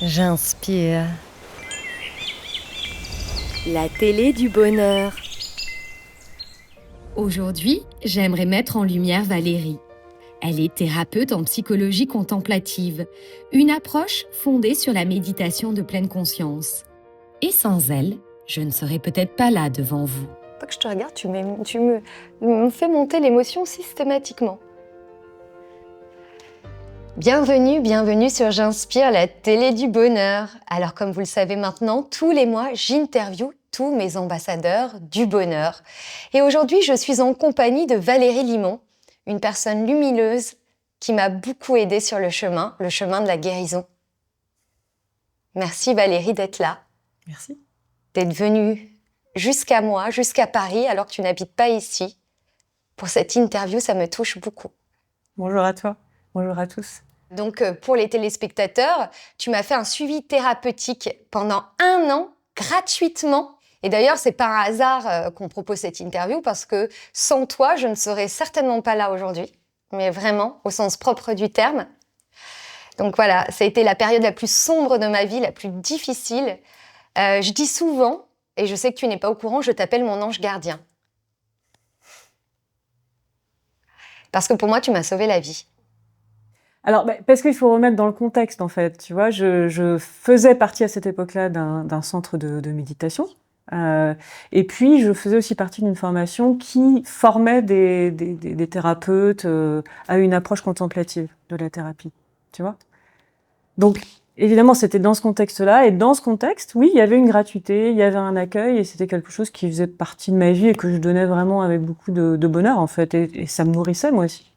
J'inspire. La télé du bonheur. Aujourd'hui, j'aimerais mettre en lumière Valérie. Elle est thérapeute en psychologie contemplative, une approche fondée sur la méditation de pleine conscience. Et sans elle, je ne serais peut-être pas là devant vous. Faut que je te regarde, tu me fais monter l'émotion systématiquement. Bienvenue sur J'inspire, la télé du bonheur. Alors comme vous le savez maintenant, tous les mois, j'interviewe tous mes ambassadeurs du bonheur. Et aujourd'hui, je suis en compagnie de Valérie Limon, une personne lumineuse qui m'a beaucoup aidée sur le chemin de la guérison. Merci Valérie d'être là. Merci. D'être venue jusqu'à moi, jusqu'à Paris, alors que tu n'habites pas ici. Pour cette interview, ça me touche beaucoup. Bonjour à toi. Bonjour à tous. Donc, pour les téléspectateurs, tu m'as fait un suivi thérapeutique pendant 1 an, gratuitement. Et d'ailleurs, c'est pas un hasard qu'on propose cette interview, parce que sans toi, je ne serais certainement pas là aujourd'hui. Mais vraiment, au sens propre du terme. Donc voilà, ça a été la période la plus sombre de ma vie, la plus difficile. Je dis souvent, et je sais que tu n'es pas au courant, je t'appelle mon ange gardien. Parce que pour moi, tu m'as sauvé la vie. Alors, parce qu'il faut remettre dans le contexte, en fait. Tu vois, je faisais partie à cette époque-là d'un centre de méditation. Et puis, je faisais aussi partie d'une formation qui formait des thérapeutes à une approche contemplative de la thérapie. Tu vois? Donc, évidemment, c'était dans ce contexte-là. Et dans ce contexte, oui, il y avait une gratuité, il y avait un accueil, et c'était quelque chose qui faisait partie de ma vie et que je donnais vraiment avec beaucoup de bonheur, en fait. Et ça me nourrissait, moi aussi.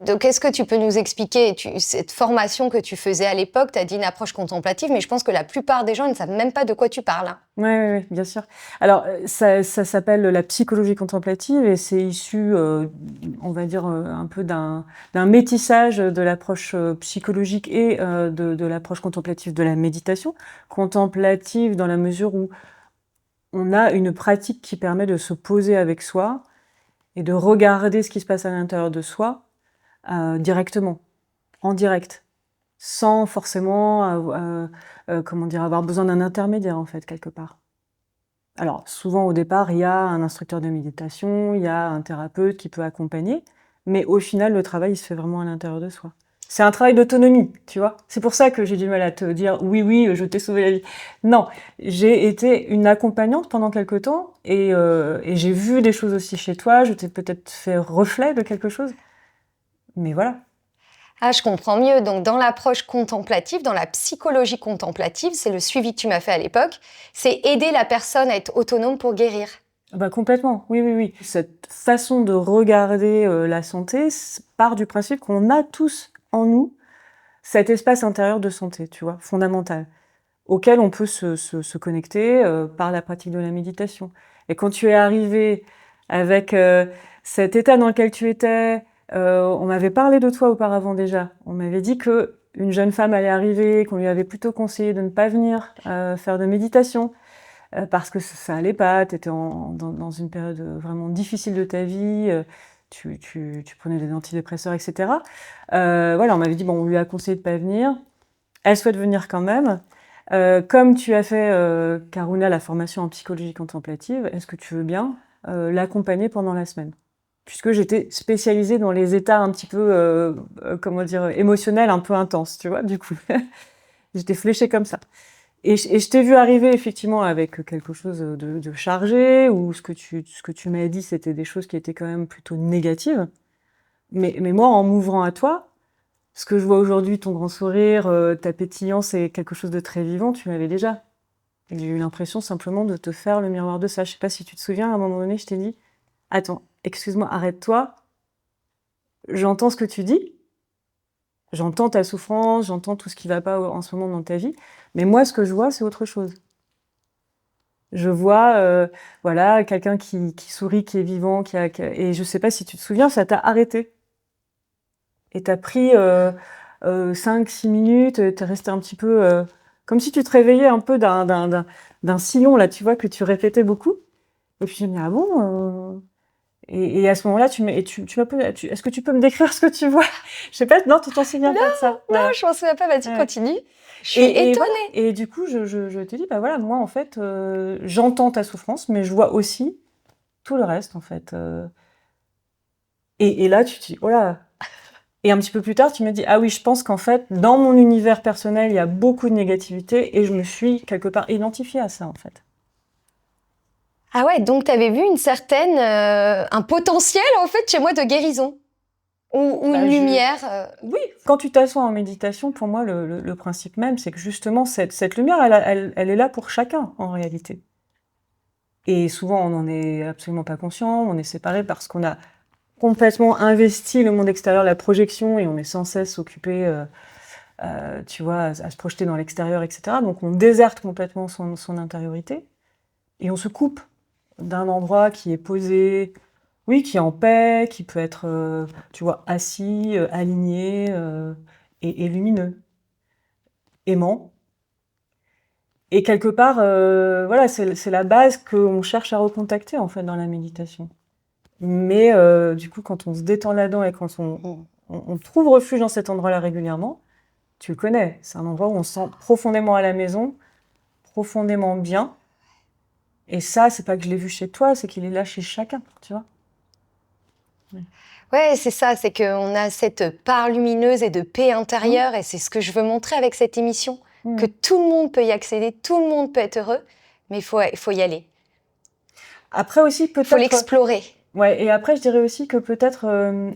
Donc, est-ce que tu peux nous expliquer cette formation que tu faisais à l'époque? Tu as dit une approche contemplative, mais je pense que la plupart des gens ne savent même pas de quoi tu parles. Hein. Oui, bien sûr. Alors, ça s'appelle la psychologie contemplative et c'est issu, on va dire, un peu d'un métissage de l'approche psychologique et de l'approche contemplative de la méditation. Contemplative dans la mesure où on a une pratique qui permet de se poser avec soi et de regarder ce qui se passe à l'intérieur de soi directement, en direct, sans forcément avoir besoin d'un intermédiaire, en fait, quelque part. Alors, souvent, au départ, il y a un instructeur de méditation, il y a un thérapeute qui peut accompagner, mais au final, le travail, il se fait vraiment à l'intérieur de soi. C'est un travail d'autonomie, tu vois. C'est pour ça que j'ai du mal à te dire « oui, je t'ai sauvé la vie ». Non, j'ai été une accompagnante pendant quelque temps et j'ai vu des choses aussi chez toi, je t'ai peut-être fait reflet de quelque chose. Mais voilà. Ah, je comprends mieux. Donc, dans l'approche contemplative, dans la psychologie contemplative, c'est le suivi que tu m'as fait à l'époque, c'est aider la personne à être autonome pour guérir. Complètement, oui. Cette façon de regarder la santé part du principe qu'on a tous en nous cet espace intérieur de santé, tu vois, fondamental, auquel on peut se connecter par la pratique de la méditation. Et quand tu es arrivé avec cet état dans lequel tu étais, on m'avait parlé de toi auparavant déjà. On m'avait dit que une jeune femme allait arriver, qu'on lui avait plutôt conseillé de ne pas venir faire de méditation parce que ça allait pas. T'étais dans une période vraiment difficile de ta vie. Tu prenais des antidépresseurs, etc. Voilà, on m'avait dit bon, on lui a conseillé de pas venir. Elle souhaite venir quand même. Comme tu as fait, Karuna, la formation en psychologie contemplative, est-ce que tu veux bien l'accompagner pendant la semaine? Puisque j'étais spécialisée dans les états un petit peu, émotionnels un peu intenses, tu vois, du coup. J'étais fléchée comme ça. Et je t'ai vu arriver effectivement avec quelque chose de chargé, ou ce que tu m'as dit, c'était des choses qui étaient quand même plutôt négatives. Mais moi, en m'ouvrant à toi, ce que je vois aujourd'hui, ton grand sourire, ta pétillance, c'est quelque chose de très vivant, tu l'avais déjà. Et j'ai eu l'impression simplement de te faire le miroir de ça. Je sais pas si tu te souviens, à un moment donné, je t'ai dit « Attends, excuse-moi, arrête-toi. J'entends ce que tu dis. J'entends ta souffrance, j'entends tout ce qui va pas en ce moment dans ta vie. Mais moi, ce que je vois, c'est autre chose. Je vois, quelqu'un qui sourit, qui est vivant, et je sais pas si tu te souviens, ça t'a arrêté. Et t'as pris 5-6 minutes, t'es resté un petit peu comme si tu te réveillais un peu d'un sillon, là, tu vois, que tu répétais beaucoup. Et puis j'ai dit, ah bon Et à ce moment-là, tu est-ce que tu peux me décrire ce que tu vois? Je sais pas, non, tu t'en souviens pas de ça? Non, je m'en souviens pas, vas-y, Ouais. continue. Je suis Et étonnée. voilà. Et du coup, je te dis, bah voilà, moi, en fait, j'entends ta souffrance, mais je vois aussi tout le reste, en fait. Et là, tu te dis, oh là. Et un petit peu plus tard, tu me dis, ah oui, je pense qu'en fait, dans mon univers personnel, il y a beaucoup de négativité, et je me suis quelque part identifiée à ça, en fait. Ah ouais, donc tu avais vu un potentiel en fait chez moi de guérison ou Bah, une lumière. Oui, quand tu t'assois en méditation, pour moi, le principe même, c'est que justement, cette lumière, elle est là pour chacun, en réalité. Et souvent, on n'en est absolument pas conscient, on est séparé parce qu'on a complètement investi le monde extérieur, la projection, et on est sans cesse occupé, tu vois, à se projeter dans l'extérieur, etc. Donc on déserte complètement son intériorité, et on se coupe d'un endroit qui est posé, oui, qui est en paix, qui peut être, tu vois, assis, aligné, et lumineux, aimant. Et quelque part, voilà, c'est la base qu'on cherche à recontacter, en fait, dans la méditation. Mais du coup, quand on se détend là-dedans et quand on trouve refuge dans cet endroit-là régulièrement, tu le connais, c'est un endroit où on se sent profondément à la maison, profondément bien. Et ça, c'est pas que je l'ai vu chez toi, c'est qu'il est là chez chacun, tu vois. Ouais, c'est ça, c'est qu'on a cette part lumineuse et de paix intérieure, et c'est ce que je veux montrer avec cette émission, que tout le monde peut y accéder, tout le monde peut être heureux, mais il faut y aller. Après aussi, peut-être... Il faut l'explorer. Ouais, et après, je dirais aussi que peut-être,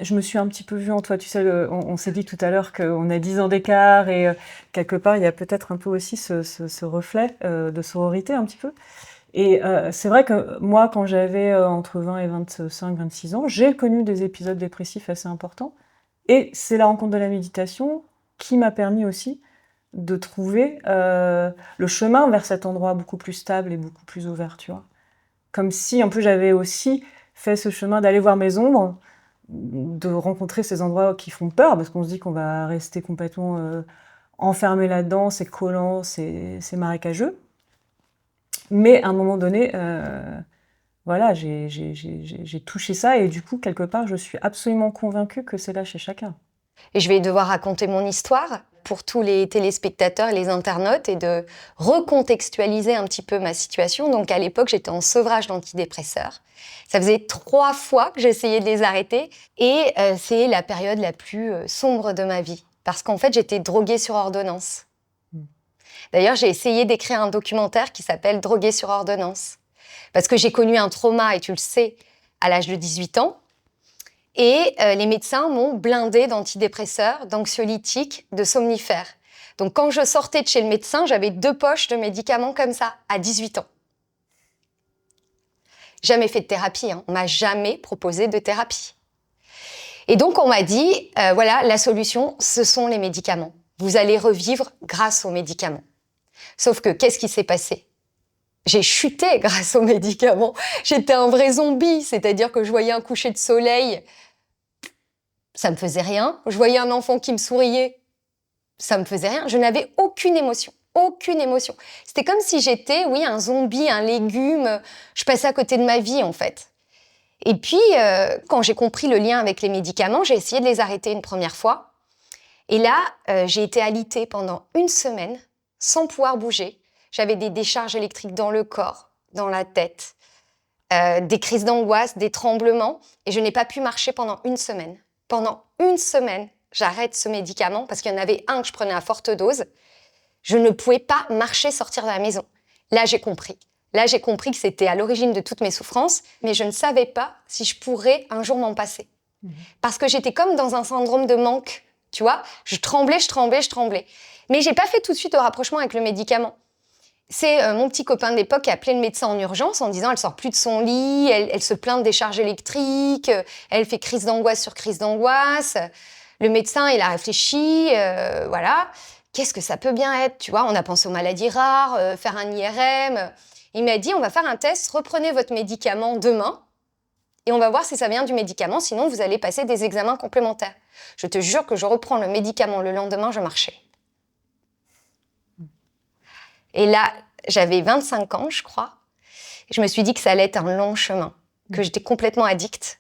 je me suis un petit peu vue en toi. Tu sais, on s'est dit tout à l'heure qu'on a 10 ans d'écart, et quelque part, il y a peut-être un peu aussi ce reflet de sororité, un petit peu. Et c'est vrai que moi, quand j'avais entre 20 et 25, 26 ans, j'ai connu des épisodes dépressifs assez importants. Et c'est la rencontre de la méditation qui m'a permis aussi de trouver le chemin vers cet endroit beaucoup plus stable et beaucoup plus ouvert, tu vois. Comme si, en plus, j'avais aussi fait ce chemin d'aller voir mes ombres, de rencontrer ces endroits qui font peur, parce qu'on se dit qu'on va rester complètement enfermé là-dedans, c'est collant, c'est marécageux. Mais à un moment donné, voilà, j'ai touché ça, et du coup, quelque part, je suis absolument convaincue que c'est là chez chacun. Et je vais devoir raconter mon histoire pour tous les téléspectateurs et les internautes et de recontextualiser un petit peu ma situation. Donc à l'époque, j'étais en sevrage d'antidépresseurs. Ça faisait 3 fois que j'essayais de les arrêter, et c'est la période la plus sombre de ma vie. Parce qu'en fait, j'étais droguée sur ordonnance. D'ailleurs, j'ai essayé d'écrire un documentaire qui s'appelle « Droguée sur ordonnance ». Parce que j'ai connu un trauma, et tu le sais, à l'âge de 18 ans. Et les médecins m'ont blindée d'antidépresseurs, d'anxiolytiques, de somnifères. Donc quand je sortais de chez le médecin, j'avais 2 poches de médicaments comme ça, à 18 ans. Jamais fait de thérapie, hein. On m'a jamais proposé de thérapie. Et donc on m'a dit, voilà, la solution, ce sont les médicaments. Vous allez revivre grâce aux médicaments. Sauf que, qu'est-ce qui s'est passé ? J'ai chuté grâce aux médicaments. J'étais un vrai zombie, c'est-à-dire que je voyais un coucher de soleil, ça me faisait rien. Je voyais un enfant qui me souriait, ça me faisait rien. Je n'avais aucune émotion, aucune émotion. C'était comme si j'étais, oui, un zombie, un légume. Je passais à côté de ma vie, en fait. Et puis, quand j'ai compris le lien avec les médicaments, j'ai essayé de les arrêter une première fois. Et là, j'ai été alitée pendant 1 semaine, sans pouvoir bouger. J'avais des décharges électriques dans le corps, dans la tête, des crises d'angoisse, des tremblements, et je n'ai pas pu marcher pendant 1 semaine. Pendant 1 semaine, j'arrête ce médicament parce qu'il y en avait un que je prenais à forte dose. Je ne pouvais pas marcher, sortir de la maison. Là, j'ai compris. Là, j'ai compris que c'était à l'origine de toutes mes souffrances, mais je ne savais pas si je pourrais un jour m'en passer. Parce que j'étais comme dans un syndrome de manque, tu vois. Je tremblais. Mais j'ai pas fait tout de suite le rapprochement avec le médicament. C'est mon petit copain de l'époque qui a appelé le médecin en urgence en disant « elle sort plus de son lit, elle se plaint de décharges électriques, elle fait crise d'angoisse sur crise d'angoisse ». Le médecin, il a réfléchi, voilà. Qu'est-ce que ça peut bien être, tu vois ? On a pensé aux maladies rares, faire un IRM. Il m'a dit « on va faire un test, reprenez votre médicament demain et on va voir si ça vient du médicament, sinon vous allez passer des examens complémentaires ». Je te jure que je reprends le médicament le lendemain, je marchais. Et là, j'avais 25 ans, je crois. Je me suis dit que ça allait être un long chemin, que j'étais complètement addict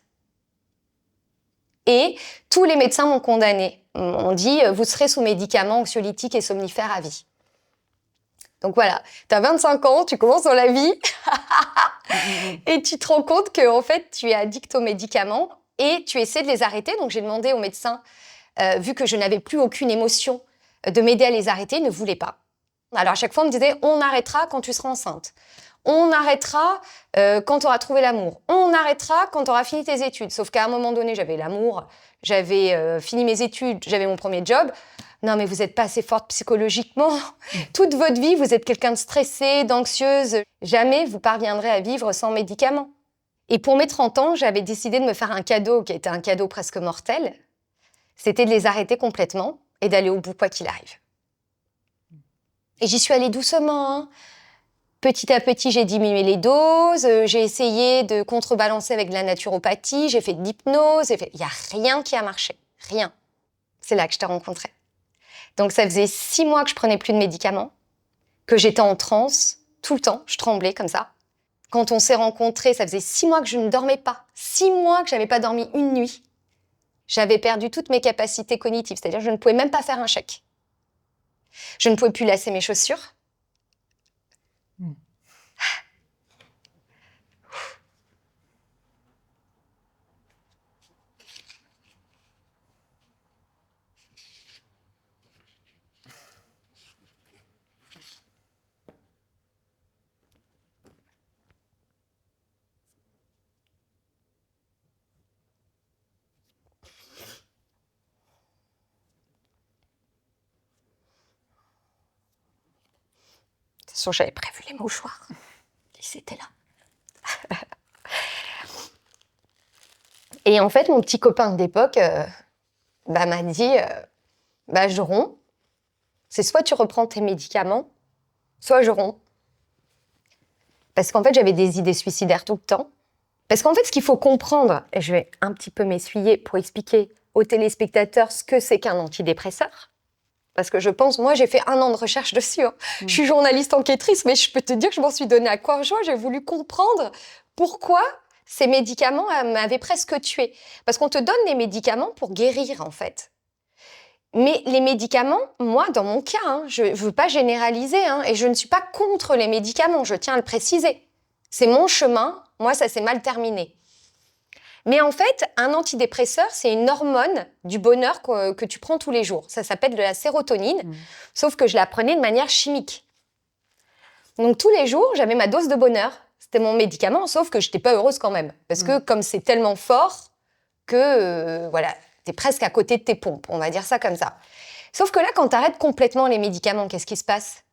Et tous les médecins m'ont condamnée. On dit, vous serez sous médicaments anxiolytiques et somnifères à vie. Donc voilà, tu as 25 ans, tu commences dans la vie et tu te rends compte que en fait, tu es addict aux médicaments et tu essaies de les arrêter. Donc j'ai demandé au médecin, vu que je n'avais plus aucune émotion, de m'aider à les arrêter. Il ne voulait pas. Alors à chaque fois, on me disait, on arrêtera quand tu seras enceinte. On arrêtera quand tu auras trouvé l'amour. On arrêtera quand tu auras fini tes études. Sauf qu'à un moment donné, j'avais l'amour, j'avais fini mes études, j'avais mon premier job. Non, mais vous n'êtes pas assez forte psychologiquement. Toute votre vie, vous êtes quelqu'un de stressé, d'anxieuse. Jamais vous parviendrez à vivre sans médicaments. Et pour mes 30 ans, j'avais décidé de me faire un cadeau qui était un cadeau presque mortel. C'était de les arrêter complètement et d'aller au bout quoi qu'il arrive. Et j'y suis allée doucement, hein. Petit à petit, j'ai diminué les doses, j'ai essayé de contrebalancer avec de la naturopathie, j'ai fait de l'hypnose, il n'y a rien qui a marché, rien. C'est là que je t'ai rencontré. Donc ça faisait 6 mois que je prenais plus de médicaments, que j'étais en transe, tout le temps, je tremblais comme ça. Quand on s'est rencontrés, ça faisait 6 mois que je ne dormais pas, 6 mois que je n'avais pas dormi une nuit. J'avais perdu toutes mes capacités cognitives, c'est-à-dire que je ne pouvais même pas faire un chèque. Je ne pouvais plus lasser mes chaussures. De toute façon, j'avais prévu les mouchoirs. Ils étaient là. Et en fait, mon petit copain d'époque m'a dit je romps. C'est soit tu reprends tes médicaments, soit je romps. Parce qu'en fait, j'avais des idées suicidaires tout le temps. Parce qu'en fait, ce qu'il faut comprendre, et je vais un petit peu m'essuyer pour expliquer aux téléspectateurs ce que c'est qu'un antidépresseur. Parce que je pense, moi, j'ai fait 1 an de recherche dessus. Hein. Je suis journaliste enquêtrice, mais je peux te dire que je m'en suis donnée à cœur joie. J'ai voulu comprendre pourquoi ces médicaments m'avaient presque tuée. Parce qu'on te donne des médicaments pour guérir, en fait. Mais les médicaments, moi, dans mon cas, hein, je ne veux pas généraliser, hein, et je ne suis pas contre les médicaments, je tiens à le préciser. C'est mon chemin, moi, ça s'est mal terminé. Mais en fait, un antidépresseur, c'est une hormone du bonheur que tu prends tous les jours. Ça s'appelle de la sérotonine, sauf que je la prenais de manière chimique. Donc tous les jours, j'avais ma dose de bonheur. C'était mon médicament, sauf que je n'étais pas heureuse quand même. Parce que comme c'est tellement fort que voilà, tu es presque à côté de tes pompes, on va dire ça comme ça. Sauf que là, quand tu arrêtes complètement les médicaments, qu'est-ce qui se passe?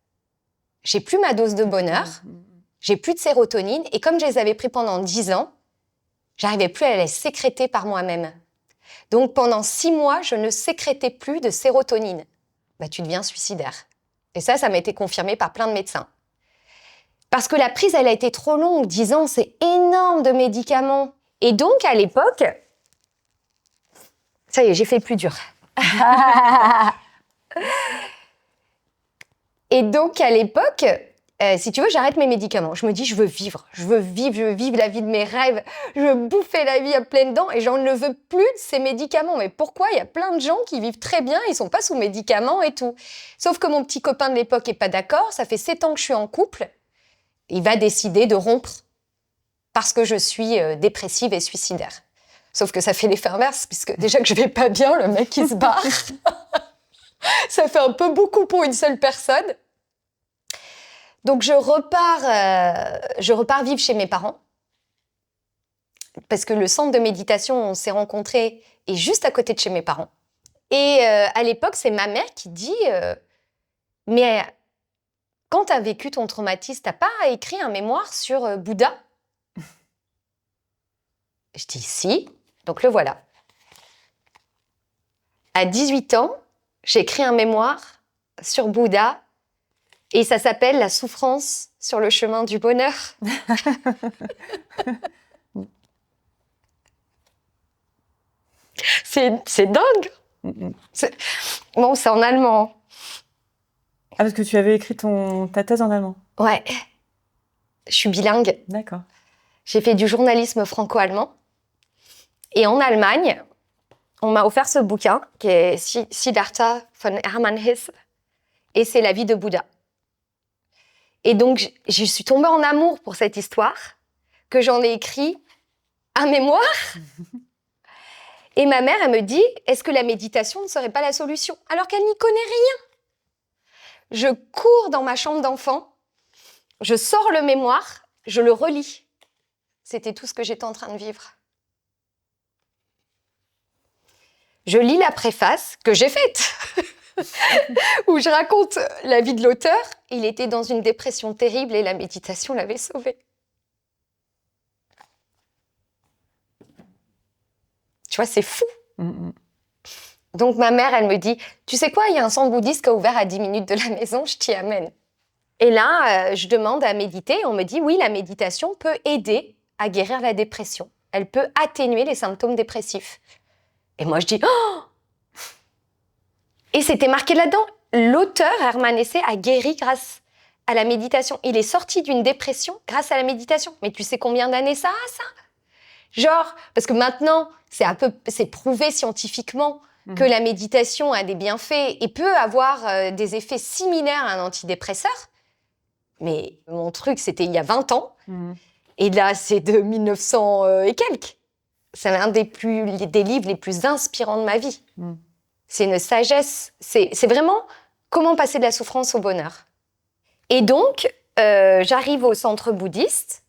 J'ai plus ma dose de bonheur, j'ai plus de sérotonine, et comme je les avais pris pendant 10 ans, j'arrivais plus à les sécréter par moi-même. Donc pendant 6 mois, je ne sécrétais plus de sérotonine. Tu deviens suicidaire. Et ça m'a été confirmé par plein de médecins. Parce que la prise, elle a été trop longue. 10 ans, c'est énorme de médicaments. Et donc, à l'époque... Ça y est, j'ai fait le plus dur. Et donc, à l'époque... si tu veux, j'arrête mes médicaments. Je me dis, je veux vivre la vie de mes rêves. Je veux bouffer la vie à pleines dents et j'en ne veux plus de ces médicaments. Mais pourquoi? Il y a plein de gens qui vivent très bien, ils sont pas sous médicaments et tout. Sauf que mon petit copain de l'époque est pas d'accord. Ça fait 7 ans que je suis en couple. Il va décider de rompre parce que je suis dépressive et suicidaire. Sauf que ça fait l'effet inverse, puisque déjà que je vais pas bien, le mec il se barre. Ça fait un peu beaucoup pour une seule personne. Donc, je repars vivre chez mes parents parce que le centre de méditation où on s'est rencontrés est juste à côté de chez mes parents. Et à l'époque, c'est ma mère qui dit « Mais quand tu as vécu ton traumatisme, tu n'as pas écrit un mémoire sur Bouddha ?» Je dis « Si ». Donc, le voilà. À 18 ans, j'ai écrit un mémoire sur Bouddha. Et ça s'appelle « La souffrance sur le chemin du bonheur ». C'est dingue. Bon, c'est en allemand. Ah, parce que tu avais écrit ta thèse en allemand. Ouais. Je suis bilingue. D'accord. J'ai fait du journalisme franco-allemand. Et en Allemagne, on m'a offert ce bouquin qui est Siddhartha von Hermann Hesse et c'est la vie de Bouddha. Et donc, je suis tombée en amour pour cette histoire que j'en ai écrit un mémoire. Et ma mère, elle me dit, est-ce que la méditation ne serait pas la solution? Alors qu'elle n'y connaît rien. Je cours dans ma chambre d'enfant, je sors le mémoire, je le relis. C'était tout ce que j'étais en train de vivre. Je lis la préface que j'ai faite, où je raconte la vie de l'auteur. Il était dans une dépression terrible et la méditation l'avait sauvé. Tu vois, c'est fou. Donc ma mère, elle me dit, tu sais quoi, il y a un centre bouddhiste qui est ouvert à 10 minutes de la maison, je t'y amène. Et là, je demande à méditer. On me dit, oui, la méditation peut aider à guérir la dépression. Elle peut atténuer les symptômes dépressifs. Et moi, je dis, oh! Et c'était marqué là-dedans. L'auteur, Hermann Hesse, a guéri grâce à la méditation. Il est sorti d'une dépression grâce à la méditation. Mais tu sais combien d'années ça a, ça? Genre, parce que maintenant, c'est prouvé scientifiquement que la méditation a des bienfaits et peut avoir des effets similaires à un antidépresseur. Mais mon truc, c'était il y a 20 ans. Et là, c'est de 1900 et quelques. C'est l'un des livres les plus inspirants de ma vie. C'est une sagesse. C'est vraiment comment passer de la souffrance au bonheur. Et donc, j'arrive au centre bouddhiste.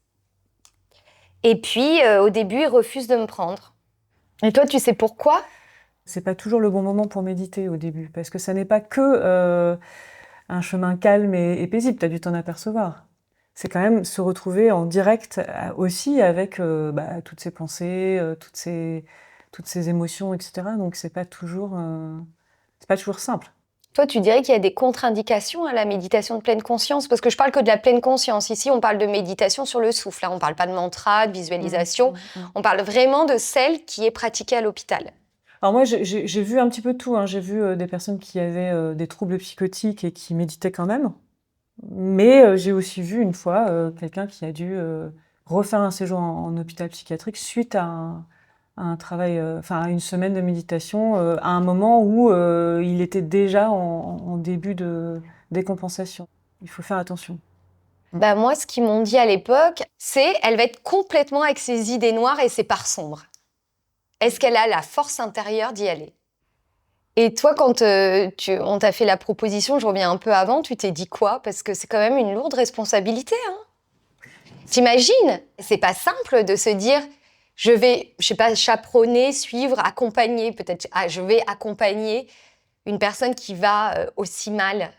Et puis, au début, ils refusent de me prendre. Et toi, tu sais pourquoi? C'est pas toujours le bon moment pour méditer au début, parce que ça n'est pas que un chemin calme et paisible, tu as dû t'en apercevoir. C'est quand même se retrouver en direct aussi avec toutes ces pensées, toutes ces émotions, etc. Donc c'est pas toujours simple. Toi, tu dirais qu'il y a des contre-indications à la méditation de pleine conscience? Parce que je parle que de la pleine conscience. Ici, on parle de méditation sur le souffle. Là, on parle pas de mantra, de visualisation. On parle vraiment de celle qui est pratiquée à l'hôpital. Alors moi, j'ai vu un petit peu tout. J'ai vu des personnes qui avaient des troubles psychotiques et qui méditaient quand même. Mais j'ai aussi vu une fois quelqu'un qui a dû refaire un séjour en hôpital psychiatrique suite à un travail, à une semaine de méditation, à un moment où il était déjà en début de décompensation. Il faut faire attention. Moi, ce qu'ils m'ont dit à l'époque, c'est elle va être complètement avec ses idées noires et ses parts sombres. Est-ce qu'elle a la force intérieure d'y aller? Et toi, quand on t'a fait la proposition, je reviens un peu avant, tu t'es dit quoi? Parce que c'est quand même une lourde responsabilité. T'imagines? C'est pas simple de se dire, je vais, je sais pas, chaperonner, suivre, accompagner, peut-être, je vais accompagner une personne qui va aussi mal.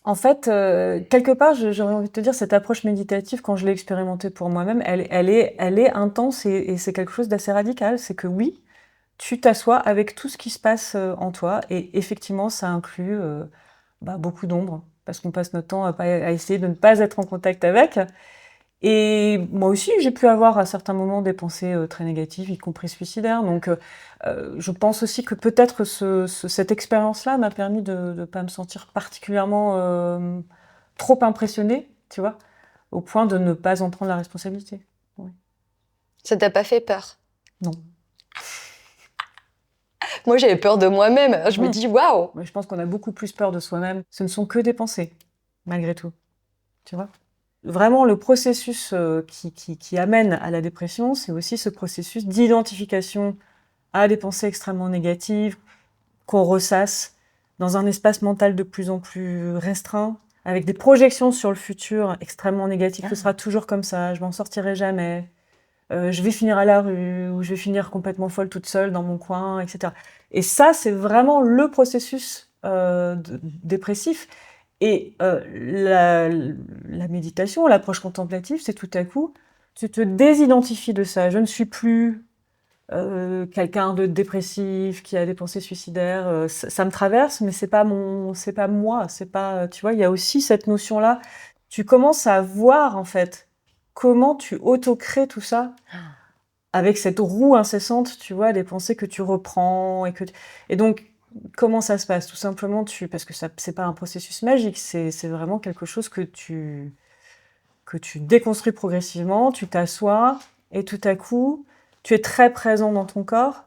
En fait, quelque part, j'aurais envie de te dire, cette approche méditative, quand je l'ai expérimentée pour moi-même, elle est intense et c'est quelque chose d'assez radical. C'est que oui, tu t'assois avec tout ce qui se passe en toi et effectivement, ça inclut beaucoup d'ombre parce qu'on passe notre temps à essayer de ne pas être en contact avec. Et moi aussi, j'ai pu avoir à certains moments des pensées très négatives, y compris suicidaires. Donc, je pense aussi que peut-être cette expérience-là m'a permis de ne pas me sentir particulièrement trop impressionnée, tu vois, au point de ne pas en prendre la responsabilité. Oui. Ça t'a pas fait peur? Non. Moi, j'avais peur de moi-même. Je me dis, waouh! Je pense qu'on a beaucoup plus peur de soi-même. Ce ne sont que des pensées, malgré tout. Tu vois? Vraiment, le processus qui amène à la dépression, c'est aussi ce processus d'identification à des pensées extrêmement négatives, qu'on ressasse dans un espace mental de plus en plus restreint, avec des projections sur le futur extrêmement négatives. Ce sera toujours comme ça, je m'en sortirai jamais, je vais finir à la rue, ou je vais finir complètement folle toute seule dans mon coin, etc. Et ça, c'est vraiment le processus dépressif. Et la méditation, l'approche contemplative, c'est tout à coup, tu te désidentifies de ça. Je ne suis plus quelqu'un de dépressif qui a des pensées suicidaires. Ça me traverse, mais c'est pas moi. C'est pas, tu vois, il y a aussi cette notion-là. Tu commences à voir en fait comment tu auto-crées tout ça avec cette roue incessante, tu vois, des pensées que tu reprends et donc. Comment ça se passe? Tout simplement, parce que c'est pas un processus magique, c'est vraiment quelque chose que tu déconstruis progressivement, tu t'assois, et tout à coup, tu es très présent dans ton corps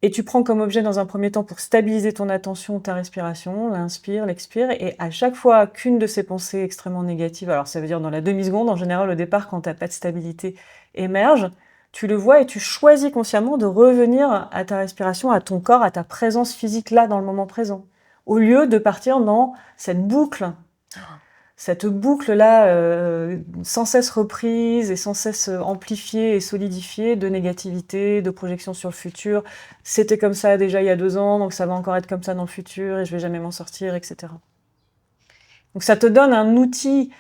et tu prends comme objet dans un premier temps pour stabiliser ton attention ta respiration, l'inspire, l'expire, et à chaque fois qu'une de ces pensées extrêmement négatives, alors ça veut dire dans la demi-seconde, en général au départ quand tu n'as pas de stabilité, émerge, tu le vois et tu choisis consciemment de revenir à ta respiration, à ton corps, à ta présence physique là dans le moment présent, au lieu de partir dans cette boucle là, sans cesse reprise et sans cesse amplifiée et solidifiée de négativité, de projection sur le futur. C'était comme ça déjà il y a 2 ans, donc ça va encore être comme ça dans le futur et je vais jamais m'en sortir, etc. Donc ça te donne un outil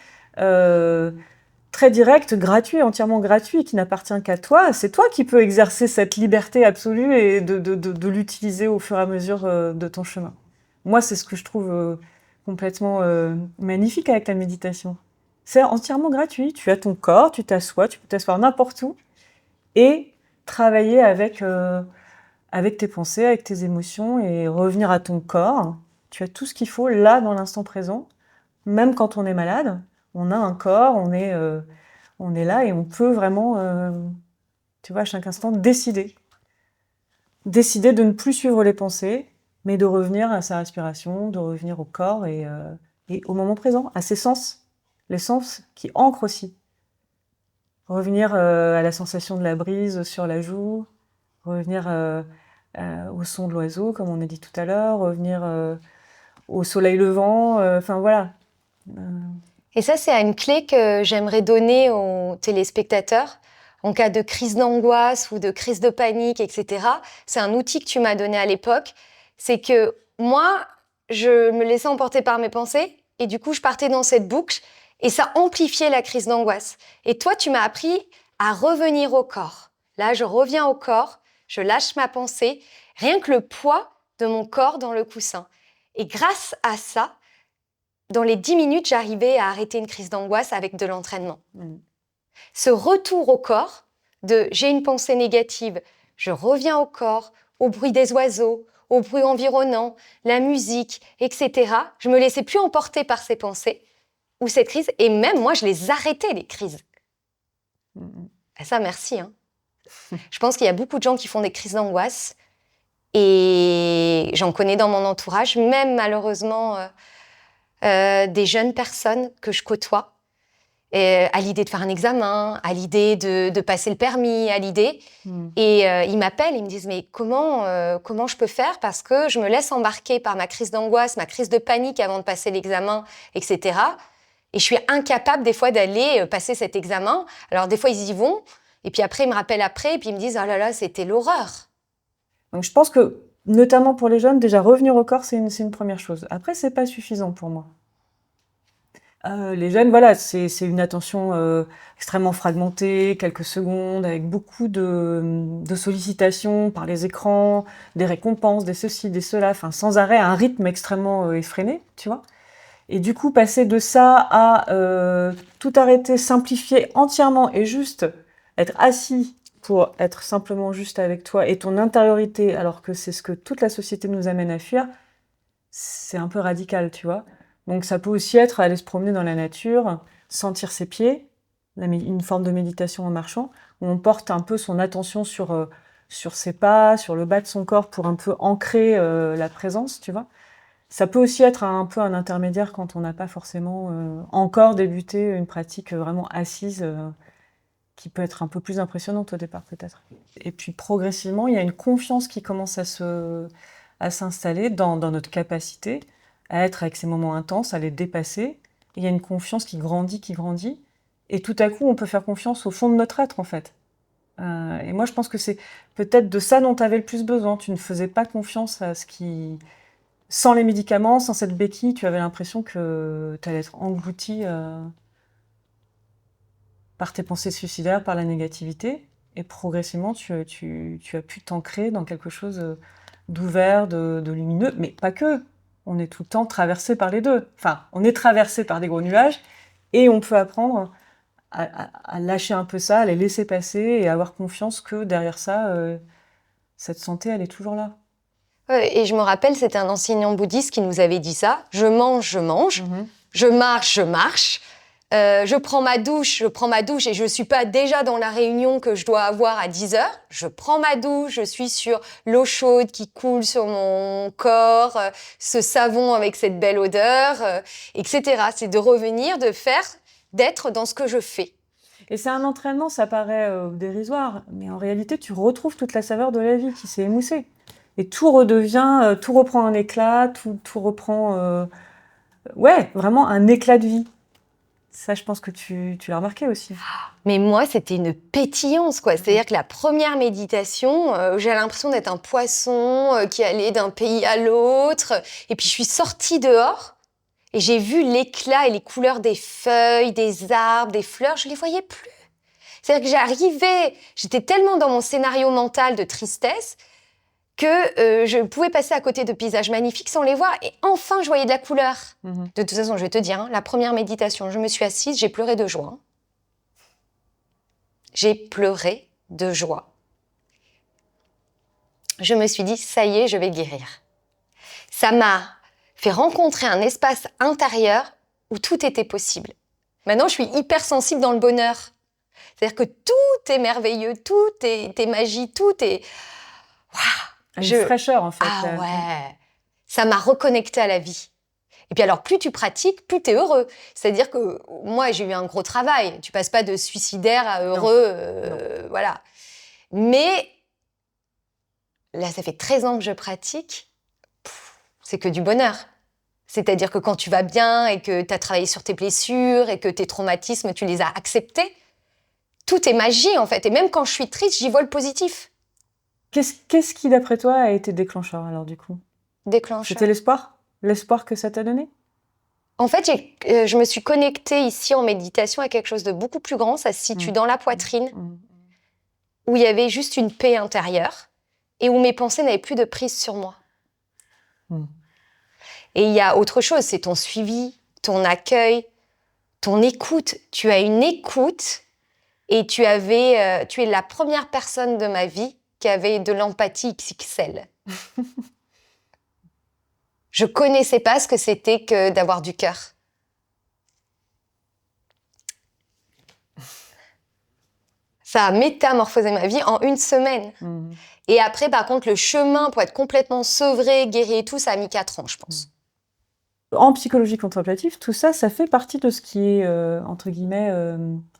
très direct, gratuit, entièrement gratuit, qui n'appartient qu'à toi. C'est toi qui peux exercer cette liberté absolue et de l'utiliser au fur et à mesure de ton chemin. Moi, c'est ce que je trouve complètement magnifique avec la méditation. C'est entièrement gratuit. Tu as ton corps, tu t'assois, tu peux t'asseoir n'importe où et travailler avec tes pensées, avec tes émotions et revenir à ton corps. Tu as tout ce qu'il faut là, dans l'instant présent. Même quand on est malade, on a un corps, on est là et on peut vraiment, tu vois, à chaque instant, décider de ne plus suivre les pensées, mais de revenir à sa respiration, de revenir au corps et au moment présent, à ses sens, les sens qui ancrent aussi. Revenir à la sensation de la brise sur la joue, revenir au son de l'oiseau, comme on a dit tout à l'heure, revenir au soleil levant, enfin voilà. Et ça, c'est une clé que j'aimerais donner aux téléspectateurs en cas de crise d'angoisse ou de crise de panique, etc. C'est un outil que tu m'as donné à l'époque. C'est que moi, je me laissais emporter par mes pensées et du coup, je partais dans cette boucle et ça amplifiait la crise d'angoisse. Et toi, tu m'as appris à revenir au corps. Là, je reviens au corps, je lâche ma pensée, rien que le poids de mon corps dans le coussin. Et grâce à ça, dans les 10 minutes, j'arrivais à arrêter une crise d'angoisse avec de l'entraînement. Ce retour au corps de « j'ai une pensée négative », je reviens au corps, au bruit des oiseaux, au bruit environnant, la musique, etc. Je me laissais plus emporter par ces pensées ou cette crise. Et même moi, je les arrêtais, les crises. Et ça, merci. Je pense qu'il y a beaucoup de gens qui font des crises d'angoisse. Et j'en connais dans mon entourage, même malheureusement des jeunes personnes que je côtoie. À l'idée de faire un examen, à l'idée de passer le permis, à l'idée. Et ils m'appellent, ils me disent « Mais comment je peux faire ?» Parce que je me laisse embarquer par ma crise d'angoisse, ma crise de panique avant de passer l'examen, etc. Et je suis incapable des fois d'aller passer cet examen. Alors des fois, ils y vont. Et puis après, ils me rappellent après. Et puis ils me disent « Oh là là, c'était l'horreur !» Donc je pense que, notamment pour les jeunes, déjà revenir au corps, c'est une première chose. Après, c'est pas suffisant pour moi. Les jeunes, voilà, c'est une attention extrêmement fragmentée, quelques secondes, avec beaucoup de sollicitations par les écrans, des récompenses, des ceci, des cela, enfin sans arrêt, un rythme extrêmement effréné, tu vois. Et du coup, passer de ça à tout arrêter, simplifier entièrement et juste être assis pour être simplement juste avec toi et ton intériorité, alors que c'est ce que toute la société nous amène à fuir, c'est un peu radical, tu vois. Donc ça peut aussi être aller se promener dans la nature, sentir ses pieds, une forme de méditation en marchant, où on porte un peu son attention sur ses pas, sur le bas de son corps pour un peu ancrer la présence, tu vois. Ça peut aussi être un peu un intermédiaire quand on n'a pas forcément encore débuté une pratique vraiment assise, qui peut être un peu plus impressionnante au départ peut-être. Et puis progressivement, il y a une confiance qui commence à s'installer dans notre capacité à être avec ces moments intenses, à les dépasser. Il y a une confiance qui grandit. Et tout à coup, on peut faire confiance au fond de notre être, en fait. Et moi, je pense que c'est peut-être de ça dont tu avais le plus besoin. Tu ne faisais pas confiance à ce qui... Sans les médicaments, sans cette béquille, tu avais l'impression que tu allais être englouti par tes pensées suicidaires, par la négativité. Et progressivement, tu as pu t'ancrer dans quelque chose d'ouvert, de lumineux, mais pas que. On est tout le temps traversé par les deux. Enfin, on est traversé par des gros nuages et on peut apprendre à lâcher un peu ça, à les laisser passer et avoir confiance que derrière ça, cette santé, elle est toujours là. Et je me rappelle, c'était un enseignant bouddhiste qui nous avait dit ça. Je mange, je marche, Je prends ma douche et je suis pas déjà dans la réunion que je dois avoir à 10 heures. Je prends ma douche, je suis sur l'eau chaude qui coule sur mon corps, ce savon avec cette belle odeur, etc. C'est de revenir, d'être dans ce que je fais. Et c'est un entraînement, ça paraît dérisoire, mais en réalité, tu retrouves toute la saveur de la vie qui s'est émoussée. Et tout redevient, tout reprend un éclat, tout reprend, ouais, vraiment un éclat de vie. Ça, je pense que tu l'as remarqué aussi. Mais moi, c'était une pétillance, quoi. C'est-à-dire que la première méditation, j'ai l'impression d'être un poisson qui allait d'un pays à l'autre. Et puis, je suis sortie dehors et j'ai vu l'éclat et les couleurs des feuilles, des arbres, des fleurs. Je les voyais plus. C'est-à-dire que j'étais tellement dans mon scénario mental de tristesse que je pouvais passer à côté de paysages magnifiques sans les voir. Et enfin, je voyais de la couleur. De toute façon, je vais te dire, hein, la première méditation, je me suis assise, j'ai pleuré de joie. J'ai pleuré de joie. Je me suis dit, ça y est, je vais guérir. Ça m'a fait rencontrer un espace intérieur où tout était possible. Maintenant, je suis hypersensible dans le bonheur. C'est-à-dire que tout est merveilleux, tout est magie, tout est... Waouh! Une fraîcheur, en fait. Ah ouais! Ça m'a reconnectée à la vie. Et puis alors, plus tu pratiques, plus tu es heureux. C'est-à-dire que moi, j'ai eu un gros travail. Tu passes pas de suicidaire à heureux, voilà. Mais là, ça fait 13 ans que je pratique. C'est que du bonheur. C'est-à-dire que quand tu vas bien et que tu as travaillé sur tes blessures et que tes traumatismes, tu les as acceptés, tout est magie, en fait. Et même quand je suis triste, j'y vois le positif. Qu'est-ce qui, d'après toi, a été déclencheur, alors, du coup? Déclencheur. C'était l'espoir? L'espoir que ça t'a donné? En fait, je me suis connectée ici en méditation à quelque chose de beaucoup plus grand. Ça se situe dans la poitrine, où il y avait juste une paix intérieure et où mes pensées n'avaient plus de prise sur moi. Et il y a autre chose, c'est ton suivi, ton accueil, ton écoute. Tu as une écoute et tu es la première personne de ma vie qui avait de l'empathie XXL. Je connaissais pas ce que c'était que d'avoir du cœur. Ça a métamorphosé ma vie en une semaine. Et après, par contre, le chemin pour être complètement sevré, guéri et tout, ça a mis 4 ans, je pense. En psychologie contemplative, tout ça, ça fait partie de ce qui est, entre guillemets,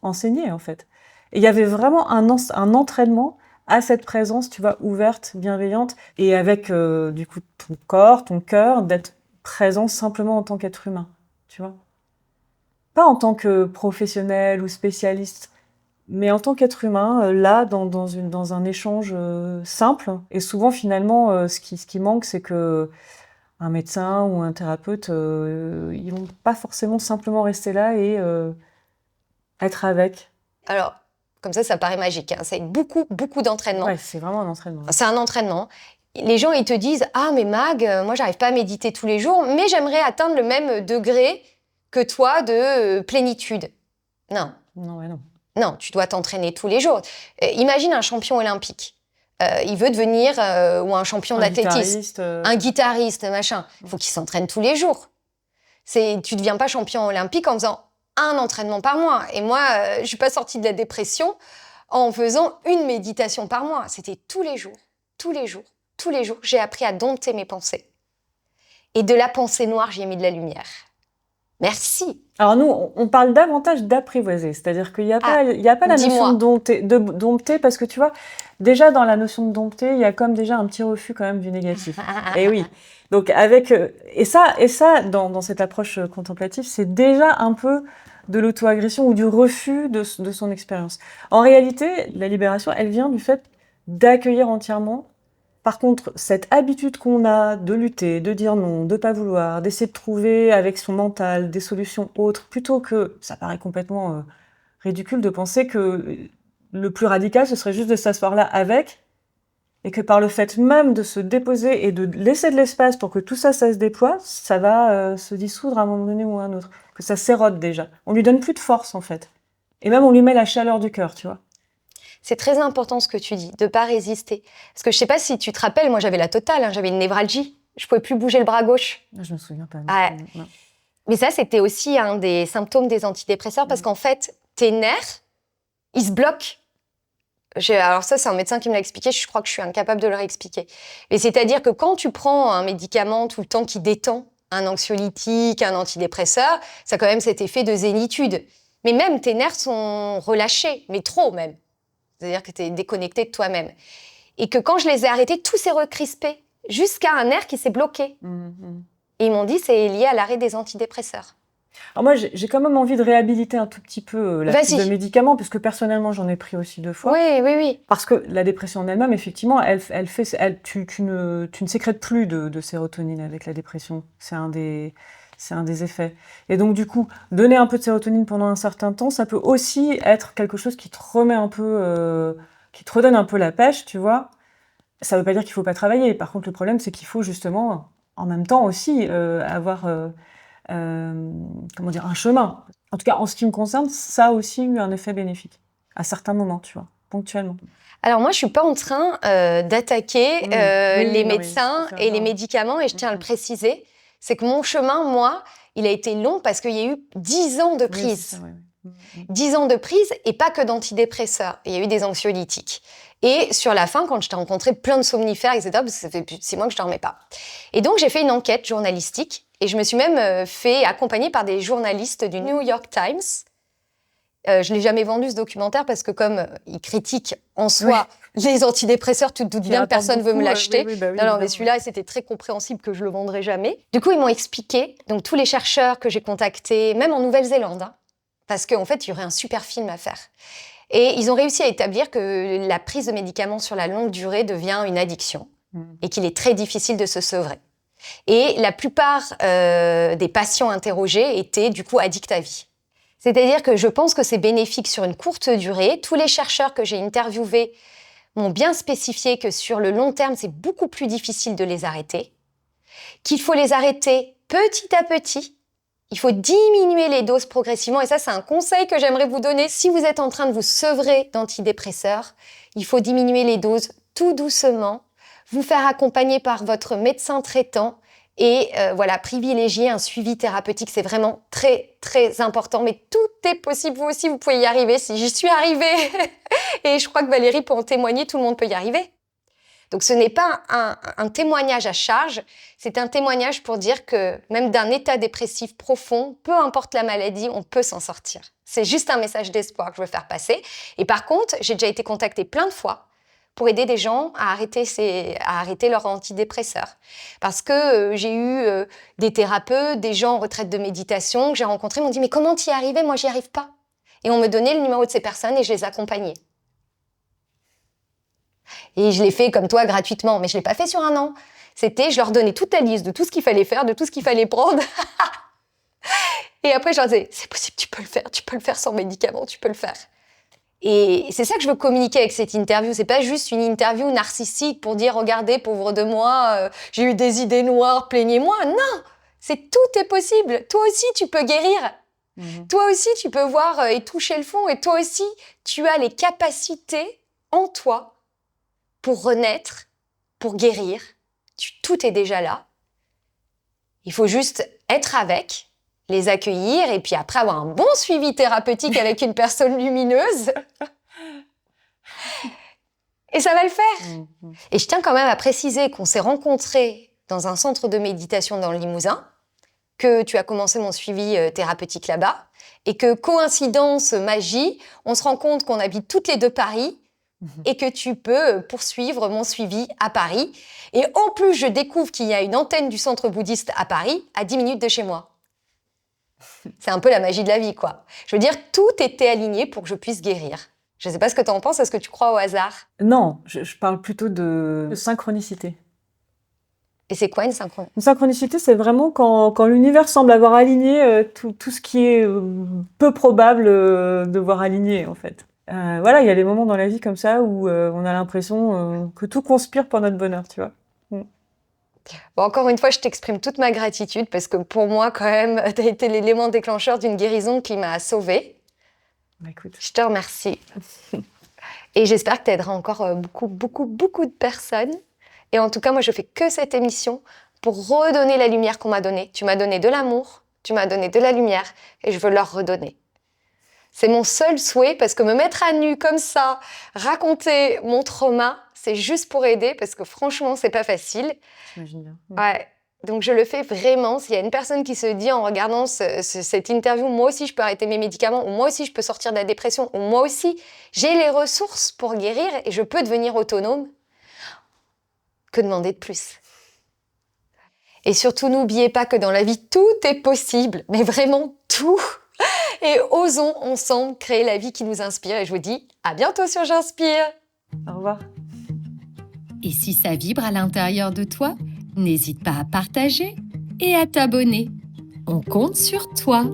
enseigné, en fait. Et il y avait vraiment un entraînement à cette présence, tu vois, ouverte, bienveillante, et avec, du coup, ton corps, ton cœur, d'être présent simplement en tant qu'être humain, tu vois. Pas en tant que professionnel ou spécialiste, mais en tant qu'être humain, là, dans un échange simple. Et souvent, finalement, ce qui manque, c'est que un médecin ou un thérapeute, ils vont pas forcément simplement rester là et être avec. Alors, comme ça paraît magique, hein. C'est beaucoup, beaucoup d'entraînement. Ouais, c'est vraiment un entraînement. C'est un entraînement. Les gens, ils te disent « Ah, mais Mag, moi, j'arrive pas à méditer tous les jours, mais j'aimerais atteindre le même degré que toi de plénitude. » Non. Non, ouais, non. Non, tu dois t'entraîner tous les jours. Imagine un champion olympique. Il veut devenir, ou un champion d'athlétisme. Un guitariste, machin. Il faut qu'il s'entraîne tous les jours. Tu ne deviens pas champion olympique en faisant un entraînement par mois. Et moi, je ne suis pas sortie de la dépression en faisant une méditation par mois. C'était tous les jours, tous les jours, tous les jours. J'ai appris à dompter mes pensées. Et de la pensée noire, j'y ai mis de la lumière. Merci. Alors nous, on parle davantage d'apprivoiser, c'est-à-dire qu'il n'y a pas, la notion de dompter, parce que tu vois, déjà dans la notion de dompter, il y a comme déjà un petit refus quand même du négatif. Et oui, donc avec et ça dans cette approche contemplative, c'est déjà un peu de l'auto-agression ou du refus de son expérience. En réalité, la libération, elle vient du fait d'accueillir entièrement. Par contre, cette habitude qu'on a de lutter, de dire non, de pas vouloir, d'essayer de trouver avec son mental des solutions autres, plutôt que, ça paraît complètement ridicule de penser que le plus radical, ce serait juste de s'asseoir là avec, et que par le fait même de se déposer et de laisser de l'espace pour que tout ça, ça se déploie, ça va se dissoudre à un moment donné ou à un autre, que ça s'érode déjà. On lui donne plus de force, en fait. Et même, on lui met la chaleur du cœur, tu vois. C'est très important ce que tu dis, de ne pas résister. Parce que je ne sais pas si tu te rappelles, moi j'avais la totale, hein, j'avais une névralgie. Je ne pouvais plus bouger le bras gauche. Je ne me souviens pas. Ah, Mais ça, c'était aussi un des symptômes des antidépresseurs parce qu'en fait, tes nerfs, ils se bloquent. Alors ça, c'est un médecin qui me l'a expliqué, je crois que je suis incapable de le réexpliquer. Mais c'est-à-dire que quand tu prends un médicament tout le temps qui détend, un anxiolytique, un antidépresseur, ça a quand même cet effet de zénitude. Mais même tes nerfs sont relâchés, mais trop même. C'est-à-dire que tu es déconnecté de toi-même. Et que quand je les ai arrêtés, tout s'est recrispé, jusqu'à un nerf qui s'est bloqué. Et ils m'ont dit c'est lié à l'arrêt des antidépresseurs. Alors moi, j'ai quand même envie de réhabiliter un tout petit peu la prise de médicaments, parce que personnellement, j'en ai pris aussi 2 fois. Oui. Parce que la dépression en elle-même, effectivement, tu ne sécrètes plus de sérotonine avec la dépression. C'est un des effets. Et donc, du coup, donner un peu de sérotonine pendant un certain temps, ça peut aussi être quelque chose qui te remet un peu, qui te redonne un peu la pêche, tu vois. Ça veut pas dire qu'il faut pas travailler. Par contre, le problème, c'est qu'il faut justement, en même temps aussi, avoir un chemin. En tout cas, en ce qui me concerne, ça a aussi eu un effet bénéfique. À certains moments, tu vois, ponctuellement. Alors moi, je suis pas en train d'attaquer les médecins et les médicaments, et je tiens à le préciser. C'est que mon chemin, moi, il a été long parce qu'il y a eu 10 ans de prise. 10 ans de prise et pas que d'antidépresseurs. Il y a eu des anxiolytiques. Et sur la fin, quand je t'ai rencontré plein de somnifères, etc., parce que ça fait plus de 6 mois que je ne dormais pas. Et donc, j'ai fait une enquête journalistique et je me suis même fait accompagner par des journalistes du New York Times. Je ne l'ai jamais vendu, ce documentaire, parce que comme il critique en soi les antidépresseurs, tu te doutes bien que personne ne veut me l'acheter. Non, mais celui-là, c'était très compréhensible que je ne le vendrai jamais. Du coup, ils m'ont expliqué, donc tous les chercheurs que j'ai contactés, même en Nouvelle-Zélande, parce qu'en fait, il y aurait un super film à faire. Et ils ont réussi à établir que la prise de médicaments sur la longue durée devient une addiction et qu'il est très difficile de se sevrer. Et la plupart des patients interrogés étaient du coup addicts à vie. C'est-à-dire que je pense que c'est bénéfique sur une courte durée. Tous les chercheurs que j'ai interviewés m'ont bien spécifié que sur le long terme, c'est beaucoup plus difficile de les arrêter, qu'il faut les arrêter petit à petit. Il faut diminuer les doses progressivement, et ça, c'est un conseil que j'aimerais vous donner. Si vous êtes en train de vous sevrer d'antidépresseurs, il faut diminuer les doses tout doucement, vous faire accompagner par votre médecin traitant et privilégier un suivi thérapeutique. C'est vraiment très, très important, mais tout est possible. Vous aussi, vous pouvez y arriver. Si j'y suis arrivée, et je crois que Valérie peut en témoigner, tout le monde peut y arriver. Donc, ce n'est pas un témoignage à charge, c'est un témoignage pour dire que même d'un état dépressif profond, peu importe la maladie, on peut s'en sortir. C'est juste un message d'espoir que je veux faire passer. Et par contre, j'ai déjà été contactée plein de fois pour aider des gens à arrêter leur antidépresseur. Parce que j'ai eu des thérapeutes, des gens en retraite de méditation que j'ai rencontrés, m'ont dit « Mais comment t'y arrivais ? Moi, j'y arrive pas. » Et on me donnait le numéro de ces personnes et je les accompagnais. Et je l'ai fait comme toi gratuitement, mais je ne l'ai pas fait sur 1 an. Je leur donnais toute la liste de tout ce qu'il fallait faire, de tout ce qu'il fallait prendre. Et après, je leur disais, c'est possible, tu peux le faire sans médicaments, tu peux le faire. Et c'est ça que je veux communiquer avec cette interview. C'est pas juste une interview narcissique pour dire, regardez, pauvre de moi, j'ai eu des idées noires, plaignez-moi. Non, tout est possible. Toi aussi, tu peux guérir. Toi aussi, tu peux voir et toucher le fond. Et toi aussi, tu as les capacités en toi pour renaître, pour guérir. Tout est déjà là. Il faut juste être avec, les accueillir et puis après avoir un bon suivi thérapeutique avec une personne lumineuse. Et ça va le faire. Et je tiens quand même à préciser qu'on s'est rencontrés dans un centre de méditation dans le Limousin, que tu as commencé mon suivi thérapeutique là-bas et que, coïncidence, magie, on se rend compte qu'on habite toutes les deux Paris et que tu peux poursuivre mon suivi à Paris. Et en plus, je découvre qu'il y a une antenne du centre bouddhiste à Paris, à 10 minutes de chez moi. C'est un peu la magie de la vie, quoi. Je veux dire, tout était aligné pour que je puisse guérir. Je ne sais pas ce que tu en penses, est-ce que tu crois au hasard ? Non, je parle plutôt de synchronicité. Et c'est quoi une synchronicité ? Une synchronicité, c'est vraiment quand l'univers semble avoir aligné tout ce qui est peu probable de voir aligné, en fait. Voilà, il y a des moments dans la vie comme ça où on a l'impression que tout conspire pour notre bonheur, tu vois. Bon, encore une fois, je t'exprime toute ma gratitude parce que pour moi, quand même, tu as été l'élément déclencheur d'une guérison qui m'a sauvée. Bah, écoute. Je te remercie. Et j'espère que tu aideras encore beaucoup de personnes. Et en tout cas, moi, je fais que cette émission pour redonner la lumière qu'on m'a donnée. Tu m'as donné de l'amour, tu m'as donné de la lumière et je veux leur redonner. C'est mon seul souhait parce que me mettre à nu comme ça, raconter mon trauma, c'est juste pour aider parce que franchement, c'est pas facile. J'imagine bien. Ouais. Donc je le fais vraiment. S'il y a une personne qui se dit en regardant cette interview, moi aussi je peux arrêter mes médicaments, ou moi aussi je peux sortir de la dépression, ou moi aussi j'ai les ressources pour guérir et je peux devenir autonome, que demander de plus? Et surtout, n'oubliez pas que dans la vie, tout est possible, mais vraiment tout. Et osons ensemble créer la vie qui nous inspire. Et je vous dis à bientôt sur J'inspire. Au revoir. Et si ça vibre à l'intérieur de toi, n'hésite pas à partager et à t'abonner. On compte sur toi.